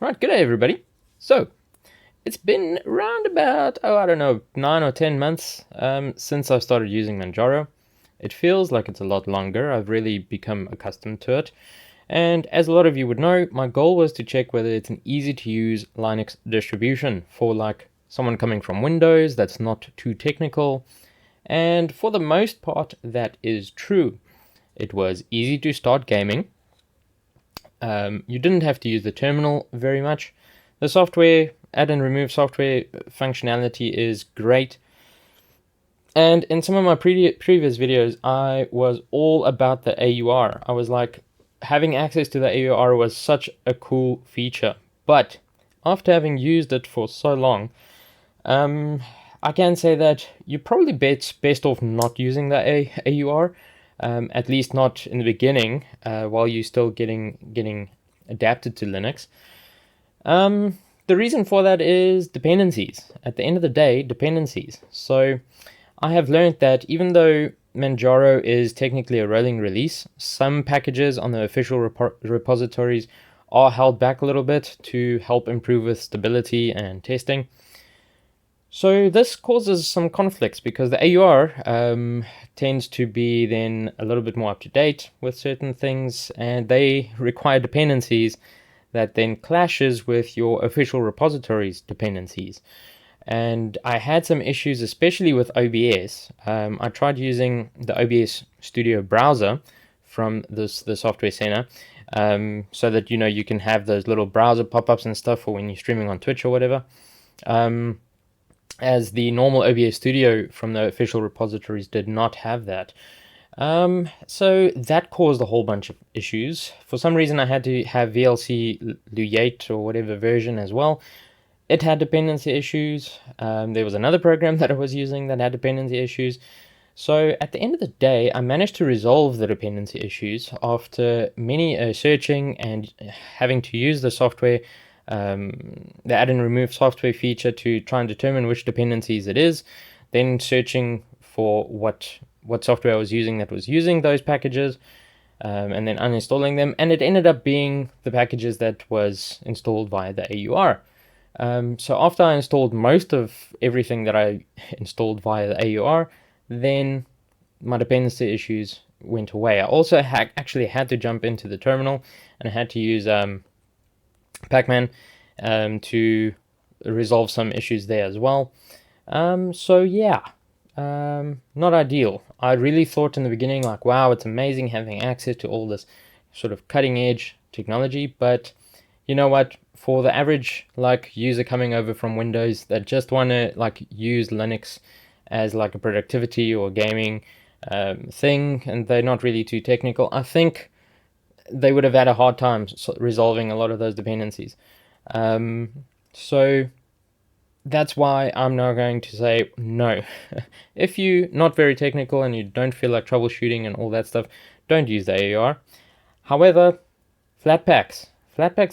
Right, good day everybody. So, it's been around about, I don't know, 9 or 10 months since I started using Manjaro. It feels like it's a lot longer. I've really become accustomed to it. And as a lot of you would know, my goal was to check whether it's an easy to use Linux distribution for like someone coming from Windows that's not too technical. And for the most part, that is true. It was easy to start gaming. You didn't have to use the terminal very much. The software, add and remove software functionality is great. And in some of my previous videos, I was all about the AUR. I was like, having access to the AUR was such a cool feature. But after having used it for so long, I can say that you're probably best off not using the AUR, at least not in the beginning, while you're still getting adapted to Linux. The reason for that is dependencies. At the end of the day, dependencies. So I have learned that even though Manjaro is technically a rolling release, some packages on the official repositories are held back a little bit to help improve with stability and testing. So this causes some conflicts because the AUR tends to be then a little bit more up to date with certain things, and they require dependencies that then clashes with your official repository's dependencies. And I had some issues, especially with OBS. I tried using the OBS Studio browser from the software center, so that you can have those little browser pop-ups and stuff for when you're streaming on Twitch or whatever. As the normal OBS Studio from the official repositories did not have that. So that caused a whole bunch of issues. For some reason, I had to have VLC Luyate or whatever version as well. It had dependency issues. There was another program that I was using that had dependency issues. So at the end of the day, I managed to resolve the dependency issues after many searching and having to use the software, the add and remove software feature to try and determine which dependencies it is, then searching for what software I was using that was using those packages, and then uninstalling them, and it ended up being the packages that was installed via the AUR. So after I installed most of everything that I installed via the AUR, then my dependency issues went away. I also actually had to jump into the terminal, and I had to use Pacman to resolve some issues there as well. So yeah, not ideal. I really thought in the beginning, like, wow, it's amazing having access to all this sort of cutting edge technology, but you know what? For the average like user coming over from Windows that just want to like use Linux as like a productivity or gaming thing, and they're not really too technical, I think they would have had a hard time resolving a lot of those dependencies. So that's why I'm now going to say no. If you're not very technical and you don't feel like troubleshooting and all that stuff, don't use the AUR. However, Flatpaks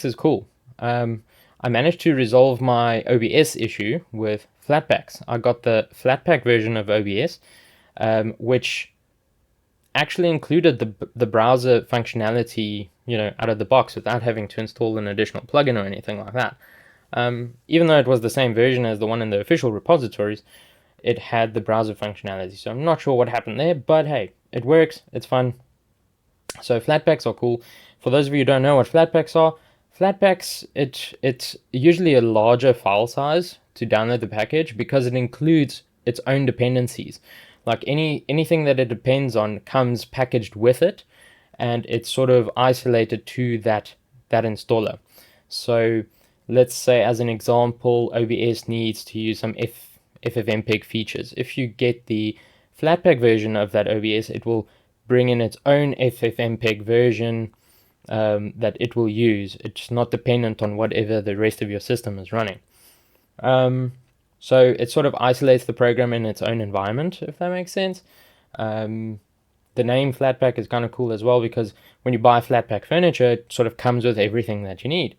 is cool. I managed to resolve my OBS issue with Flatpaks. I got the Flatpak version of OBS, which actually included the browser functionality, out of the box without having to install an additional plugin or anything like that. Even though it was the same version as the one in the official repositories, it had the browser functionality. So I'm not sure what happened there, but hey, it works. It's fun. So Flatpaks are cool. For those of you who don't know what Flatpaks are, Flatpaks, it's usually a larger file size to download the package because it includes its own dependencies. Like anything that it depends on comes packaged with it, and it's sort of isolated to that installer. So let's say, as an example, OBS needs to use some FFmpeg features. If you get the Flatpak version of that OBS, it will bring in its own FFmpeg version that it will use. It's not dependent on whatever the rest of your system is running. So it sort of isolates the program in its own environment, if that makes sense. The name Flatpak is kind of cool as well because when you buy Flatpak furniture, it sort of comes with everything that you need.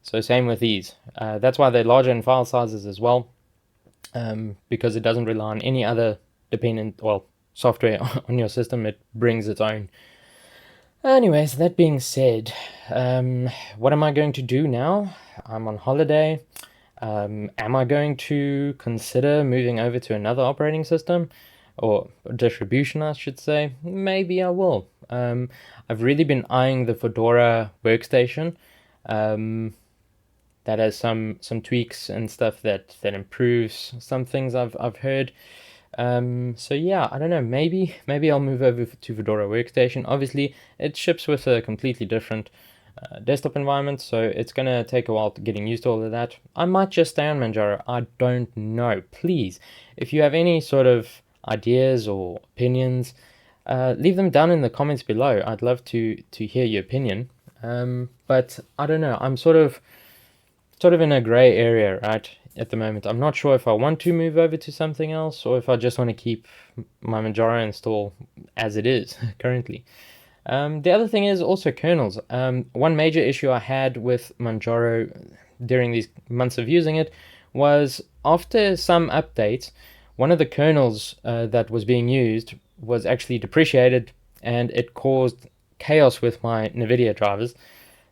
So same with these. That's why they're larger in file sizes as well, because it doesn't rely on any other software on your system. It brings its own. Anyways, that being said, what am I going to do now? I'm on holiday. Am I going to consider moving over to another operating system or distribution, I should say? Maybe I will. I've really been eyeing the Fedora workstation. Um, that has some tweaks and stuff that improves some things I've heard. So yeah, I don't know. Maybe I'll move over to Fedora Workstation. Obviously, it ships with a completely different desktop environment, so it's gonna take a while to getting used to all of that. I might just stay on Manjaro. I don't know. Please, if you have any sort of ideas or opinions, leave them down in the comments below. I'd love to hear your opinion. But I don't know. I'm sort of in a gray area right at the moment. I'm not sure if I want to move over to something else or if I just want to keep my Manjaro install as it is currently. The other thing is also kernels. One major issue I had with Manjaro during these months of using it was after some updates, one of the kernels that was being used was actually depreciated and it caused chaos with my Nvidia drivers.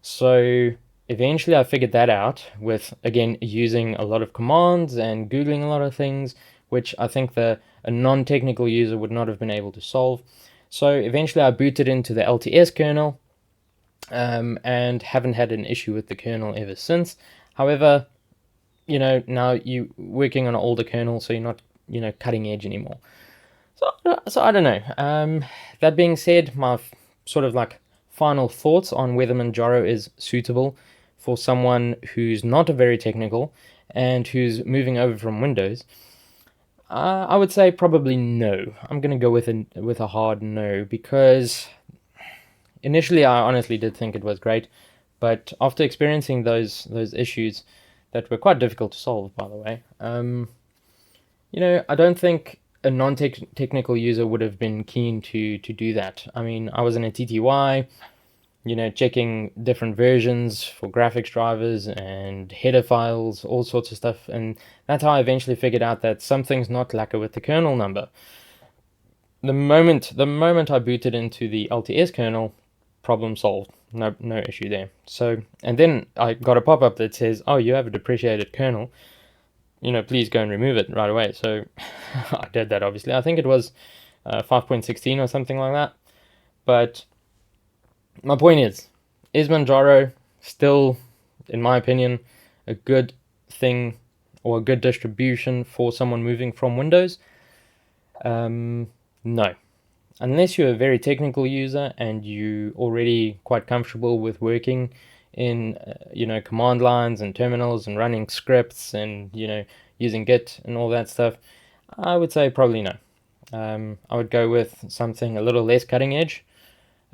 So eventually I figured that out with, again, using a lot of commands and Googling a lot of things, which I think a non-technical user would not have been able to solve. So eventually I booted into the LTS kernel and haven't had an issue with the kernel ever since. However, now you're working on an older kernel, so you're not, cutting edge anymore. So I don't know. That being said, my sort of like final thoughts on whether Manjaro is suitable for someone who's not a very technical and who's moving over from Windows. I would say probably no. I'm gonna go with a hard no because initially I honestly did think it was great, but after experiencing those issues that were quite difficult to solve, by the way, I don't think a non-technical user would have been keen to do that. I mean, I was in a TTY, checking different versions for graphics drivers and header files, all sorts of stuff, and that's how I eventually figured out that something's not lacquer with the kernel number. The moment I booted into the LTS kernel, problem solved. No issue there. So, and then I got a pop-up that says, "Oh, you have a depreciated kernel. Please go and remove it right away." So I did that, obviously. I think it was 5.16 or something like that. But my point is Manjaro still, in my opinion, a good thing or a good distribution for someone moving from Windows? No. Unless you're a very technical user and you already quite comfortable with working in command lines and terminals and running scripts and using Git and all that stuff, I would say probably no. I would go with something a little less cutting edge,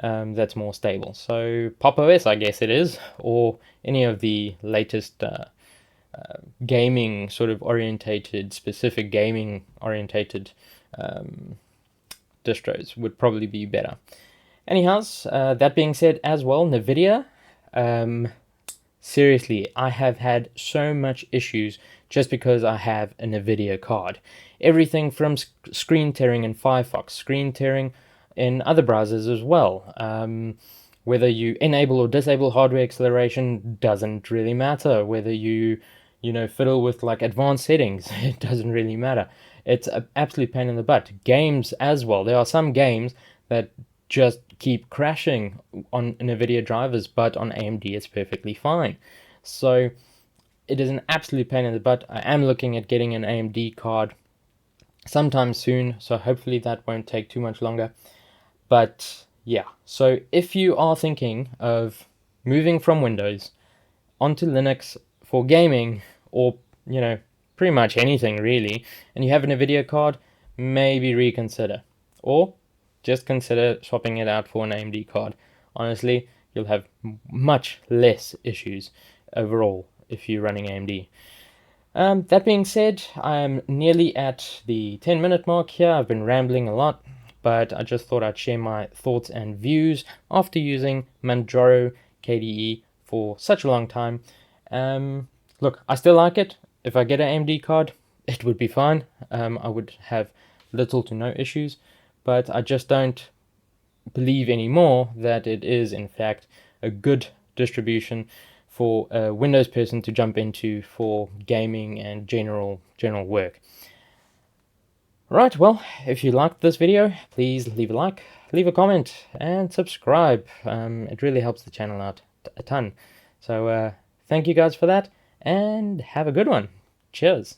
that's more stable. So Pop! OS, I guess it is, or any of the latest gaming sort of orientated, specific gaming orientated distros would probably be better. Anyhows, that being said as well, Nvidia, seriously, I have had so much issues just because I have a Nvidia card. Everything from screen tearing in Firefox, screen tearing in other browsers as well. Whether you enable or disable hardware acceleration doesn't really matter. Whether you fiddle with like advanced settings, it doesn't really matter. It's an absolute pain in the butt. Games as well. There are some games that just keep crashing on Nvidia drivers, but on AMD it's perfectly fine. So it is an absolute pain in the butt. I am looking at getting an AMD card sometime soon, so hopefully that won't take too much longer. But yeah, so if you are thinking of moving from Windows onto Linux for gaming, or pretty much anything really, and you have an Nvidia card, maybe reconsider, or just consider swapping it out for an AMD card. Honestly, you'll have much less issues overall if you're running AMD. That being said, I'm nearly at the 10-minute mark here. I've been rambling a lot, but I just thought I'd share my thoughts and views after using Manjaro KDE for such a long time. Look, I still like it. If I get an AMD card, it would be fine. I would have little to no issues, but I just don't believe anymore that it is in fact a good distribution for a Windows person to jump into for gaming and general work. Right, well, if you liked this video, please leave a like, leave a comment, and subscribe. It really helps the channel out a ton. So thank you guys for that, and have a good one. Cheers.